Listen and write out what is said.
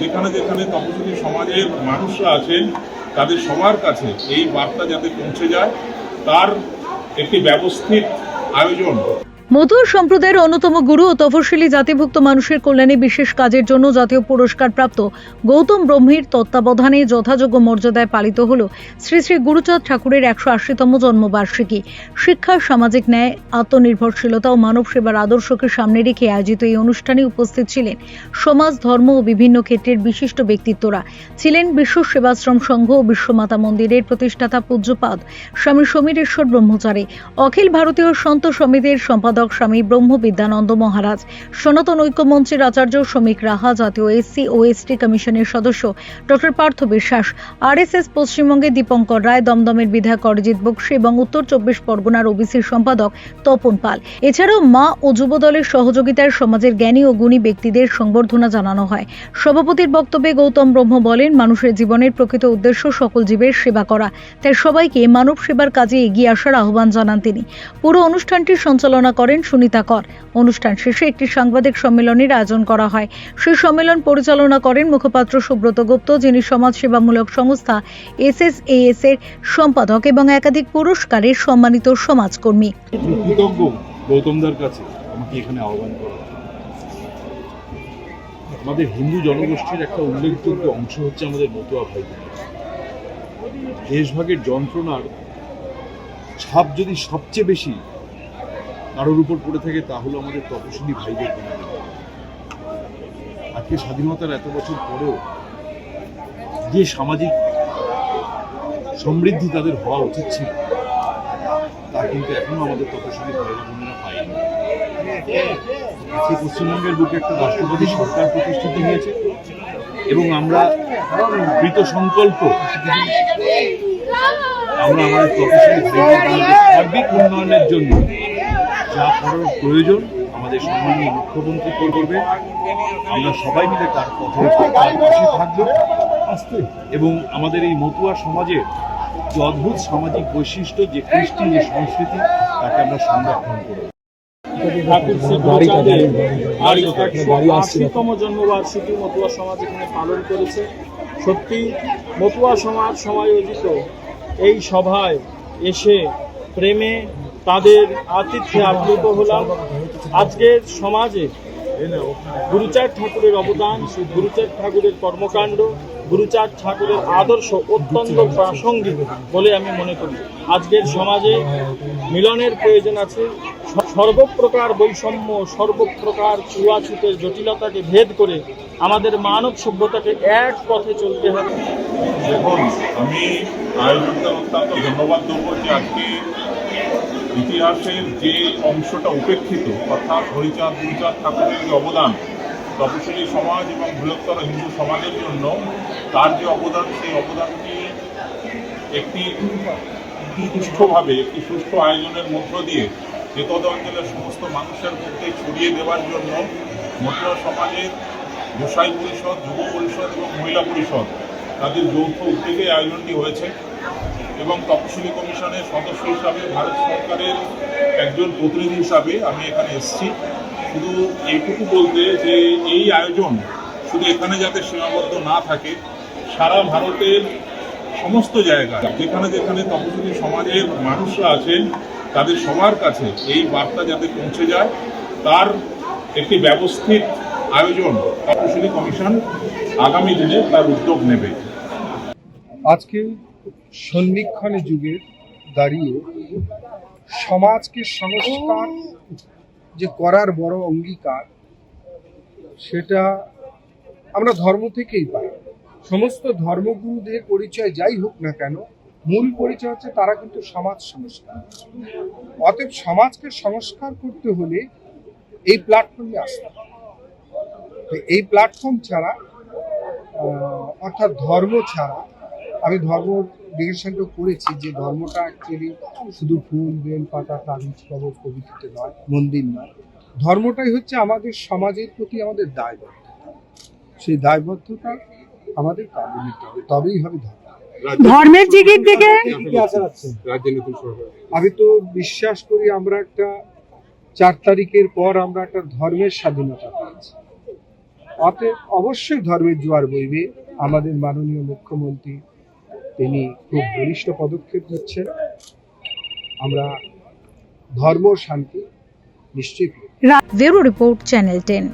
যেখানে যেখানে তপশিলি সমাজের মানুষরা আছেন তাদের সবার কাছে এই বার্তা যাতে পৌঁছে যায় তার একটি ব্যবস্থিত আয়োজন। মতুয়া সম্প্রদায়ের অন্যতম গুরু ও তপশিলি জাতিভুক্ত মানুষের কল্যাণে বিশেষ কাজের জন্য জাতীয় পুরস্কারপ্রাপ্ত গৌতম ব্রহ্মীর তত্ত্বাবধানে যথাযোগ্য মর্যাদায় পালিত হল শ্রী শ্রী গুরুচাঁদ ঠাকুরের ১৮০তম জন্মবার্ষিকী। শিক্ষা, সামাজিক ন্যায়, আত্মনির্ভরশীলতা ও মানব সেবার আদর্শকে সামনে রেখে আয়োজিত এই অনুষ্ঠানে উপস্থিত ছিলেন সমাজ, ধর্ম ও বিভিন্ন ক্ষেত্রের বিশিষ্ট ব্যক্তিত্বরা। ছিলেন বিশ্ব সেবাশ্রম সংঘ ও বিশ্বমাতা মন্দিরের প্রতিষ্ঠাতা পূজ্যপাদ স্বামী সমীরেশ্বর ব্রহ্মচারী, অখিল ভারতীয় সন্ত সমিতির সম্পাদক স্বামী ব্রহ্ম বিদ্যানন্দ মহারাজ, সনাতন ঐক্য মঞ্চের আচার্য শ্রমিক রাহা, জাতীয় এসসি ও এসটি কমিশনের সদস্য ডক্টর পার্থ বিশ্বাস, আরএসএস পশ্চিমবঙ্গের দীপঙ্কর রায়, দমদমের বিধায়ক অরিজিৎ বক্সী এবং উত্তর ২৪ পরগনার ওবিসির সম্পাদক তপন পাল। এছাড়াও মা ও যুব দলের সহযোগিতায় সমাজের জ্ঞানী ও গুণী ব্যক্তিদের সংবর্ধনা জানানো হয়। সভাপতির বক্তব্যে গৌতম ব্রহ্ম বলেন, মানুষের জীবনের প্রকৃত উদ্দেশ্য সকল জীবের সেবা করা, তাই সবাইকে মানব সেবার কাজে এগিয়ে আসার আহ্বান জানান তিনি। পুরো অনুষ্ঠানটি সঞ্চালনা করেন সুনিতা কর। অনুষ্ঠান শেষে একটি সাংবাদিক সম্মেলনের আয়োজন করা হয়। সেই সম্মেলন পরিচালনা করেন মুখপাত্র সুব্রত গুপ্ত, যিনি সমাজসেবামূলক সংস্থা এসএসএএস এর সম্পাদক এবং একাধিক পুরস্কারের সম্মানিত সমাজকর্মী। কৃতজ্ঞ গৌতমদার কাছে আমাকে এখানে আহ্বান করা। আমাদের হিন্দু জনগোষ্ঠীর একটা উল্লেখযোগ্য অংশ হচ্ছে আমাদের মতুয়া ভাই। দেশভাগের যন্ত্রণার ছাপ যদি সবচেয়ে বেশি কারোর উপর পড়ে থাকে তা হলো আমাদের তপশিলি ভাইদের। আজকে স্বাধীনতার এত বছর পরেও যে সামাজিক সমৃদ্ধি তাদের হওয়া উচিত ছিল তা কিন্তু এখনো আমাদের তপশিলি ভাইরা বোনেরা পায়নি। আজকে পশ্চিমবঙ্গের বুকে একটা রাষ্ট্রপতি সরকার প্রতিষ্ঠিত হয়েছে এবং আমরা কৃত সংকল্প আমরা আমাদের তপশিলি ভাইদের সার্বিক উন্নয়নের জন্য যা করার প্রয়োজন আমাদের সম্মানীয় মুখ্যমন্ত্রী করবে। আমরা সবাই মিলে তার পাশে থাকবো এবং আমাদের এই মতুয়া সমাজের যে অদ্ভুত সামাজিক বৈশিষ্ট্য, যে কৃষ্টি, যে সংস্কৃতি, তাকে আমরা সংরক্ষণ করব। ঠাকুর শ্রী গুরুচাঁদের ১৮০তম জন্মবার্ষিকী মতুয়া সমাজ এখানে পালন করেছে। সত্যি মতুয়া সমাজ সমায়োজিত এই সভায় এসে প্রেমে তাদের আতিথ্যে আপ্লুত হলাম। আজকের সমাজে গুরুচাঁদ ঠাকুরের অবদান, গুরুচাঁদ ঠাকুরের কর্মকাণ্ড, গুরুচাঁদ ঠাকুরের আদর্শ অত্যন্ত প্রাসঙ্গিক বলে আমি মনে করি। আজকের সমাজে মিলনের প্রয়োজন আছে। সর্বপ্রকার বৈষম্য, সর্বপ্রকার ছুয়াছুতের জটিলতাকে ভেদ করে আমাদের মানব সভ্যতাকে এক পথে চলতে হবে। দেখুন, আমি আয়োজকদের অত্যন্ত ধন্যবাদ দেবো যে আজকে ইতিহাসের যে অংশটা উপেক্ষিত, অর্থাৎ হরিচাঁদ গুরুচাঁদ ঠাকুরের যে অবদান তপশিলি সমাজ এবং বৃহত্তর হিন্দু সমাজের জন্য, তার যে অবদান, সেই অবদানটি একটি সুষ্ঠুভাবে একটি সুষ্ঠু আয়োজনের মধ্য দিয়ে এতদ অঞ্চলের সমস্ত মানুষের মধ্যে ছড়িয়ে দেওয়ার জন্য মতুয়া সমাজের গোসাই পরিষদ, যুব পরিষদ এবং মহিলা পরিষদ তাদের যৌথ উদ্যোগে আয়োজনটি হয়েছে এবং তপশিলি কমিশনের সদস্য হিসাবে ভারত সরকারের একজন প্রতিনিধি হিসাবে আমি এখানে এসেছি। শুধু এইটুকু বলতে যে এই আয়োজন শুধু এখানে যাতে সীমাবদ্ধ না থাকে, সারা ভারতের সমস্ত জায়গায় যেখানে যেখানে তপশিলি সমাজের মানুষরা আছেন তাদের সবার কাছে এই বার্তা যাতে পৌঁছে যায় তার একটি ব্যবস্থিত আয়োজন তপশিলি কমিশন আগামী দিনে তার উদ্যোগ নেবে। আজকে সন্ধিক্ষণে যুগে দাঁড়িয়ে সমাজকে সংস্কার যে করার বড় অঙ্গীকার, সেটা আমরা ধর্ম থেকেই পাই। সমস্ত ধর্মগুরুদের পরিচয় যাই হোক না কেন, মূল পরিচয় হচ্ছে তারা কিন্তু সমাজ সংস্কার। অতএব সমাজকে সংস্কার করতে হলে এই প্ল্যাটফর্মে আসতে হবে। এই প্ল্যাটফর্ম ছাড়া, অর্থাৎ ধর্ম ছাড়া, আমি ধর্ম ডিগ্রেশনটা করেছি যে ধর্মটা অ্যাকচুয়ালি শুধু ফুল, বেল পাতা, তাবিজ কবর, পবিত্র নয়, মন্দির নয়। ধর্মটাই হচ্ছে আমাদের সমাজের প্রতি আমাদের দায়বদ্ধতা। সেই দায়বদ্ধতা আমাদের কাজে নিতে হবে, তবেই হবে ধর্ম। ধর্মের দিক থেকে আমি তো বিশ্বাস করি আমরা একটা ৪ তারিখের পর আমরা একটা ধর্মের স্বাধীনতা পেয়েছি। অতএব অবশ্যই ধর্মের জোয়ার বইবে। আমাদের মাননীয় মুখ্যমন্ত্রী তিনি খুব বলিষ্ঠ পদক্ষেপ নিচ্ছেন। আমরা ধর্ম শান্তি নিশ্চয়ই ব্যুরো রিপোর্ট, চ্যানেল 10।